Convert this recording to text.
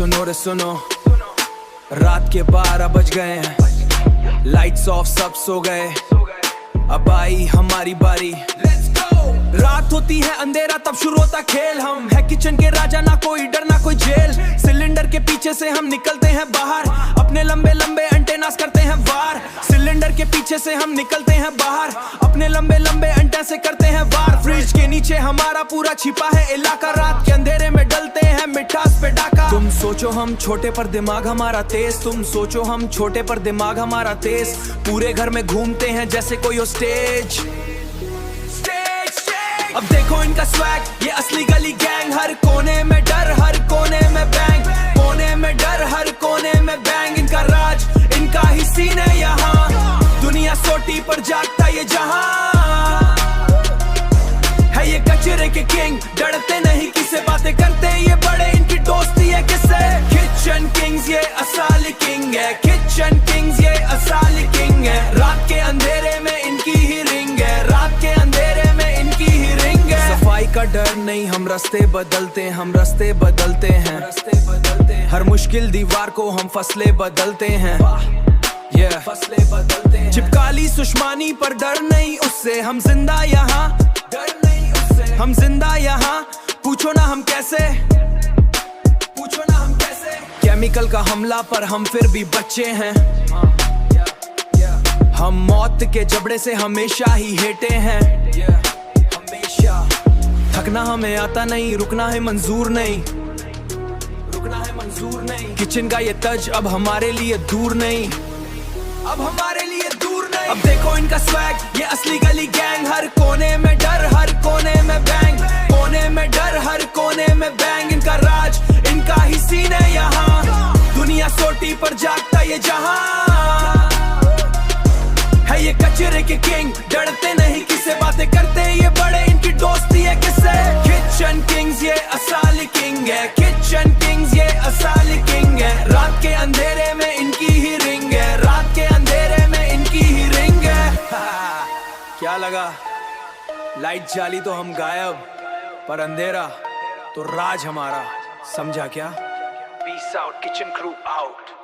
सुनो रे सुनो, रात के 12 बज गए हैं, लाइट्स ऑफ सब सो गए, अब आई हमारी बारी। रात होती है अंधेरा तब शुरू होता खेल, हम है किचन के राजा, ना कोई डर ना कोई जेल। सिलेंडर के पीछे से हम निकलते हैं बाहर, अपने लंबे लंबे एंटेनास करते हैं वार। सिलेंडर के पीछे से हम निकलते हैं बाहर, अपने लंबे लंबे एंटेना से करते हैं वार। फ्रिज के नीचे हमारा पूरा छिपा है इलाका, रात के अंधेरे में डलते हैं मिठास पे डाका। तुम सोचो हम छोटे पर दिमाग हमारा तेज, तुम सोचो हम छोटे पर दिमाग हमारा तेज। पूरे घर में घूमते हैं जैसे कोई स्टेज। अब देखो इनका स्वैग, ये असली गली गैंग। हर कोने में डर, हर कोने में बैंग, कोने में डर, हर कोने में बैंग। इनका राज, इनका ही सीन है यहाँ, दुनिया सोटी पर जागता ये जहां है। ये कचरे के किंग, डरते नहीं किसे, बातें करते ये बड़े, इनकी दोस्ती है किससे। किचन किंग्स ये असली किंग है, किचन किंग्स ये असली किंग है। रात के अंधेरे में इनकी ही रिंग है, रात के अंधेरे में इनकी ही रिंग है। सफाई का डर नहीं, हम रास्ते बदलते हैं, हम रास्ते बदलते हैं, रास्ते बदलते हैं। हर मुश्किल दीवार को हम फसलें बदलते हैं, फसलें बदलते हैं। चिपकाली सुषमानी पर डर नहीं उससे, हम जिंदा यहाँ, डर नहीं उससे, हम जिंदा यहाँ। पूछो ना हम कैसे, पूछो ना हम कैसे। केमिकल का हमला पर हम फिर भी बच्चे हैं, हम मौत के जबड़े से हमेशा ही हेटे हैं, हमेशा। थकना हमें आता नहीं, रुकना है मंजूर नहीं, रुकना है मंजूर नहीं। किचन का ये तज अब हमारे लिए दूर नहीं, अब हमारे लिए दूर नहीं। अब देखो इनका स्वैग, ये असली गली गैंग। हर कोने में डर, हर कोने में बैंग, कोने में डर, हर कोने में बैंग। इनका राज, इनका ही सीन है यहाँ, दुनिया सोटी पर जागता ये जहां है। ये कचरे के किंग, डरते नहीं किसे, बातें करते ये बड़े, इनकी दोस्ती है किससे। किचन किंग्स ये असली किंग है, किचन किंग्स ये असली किंग है। रात के अंधेरे में इनकी ही रिंग है, रात के अंधेरे में इनकी ही रिंग है। क्या लगा, लाइट जाली तो हम गायब, पर अंधेरा तो राज हमारा, समझा क्या। Peace out, kitchen crew out.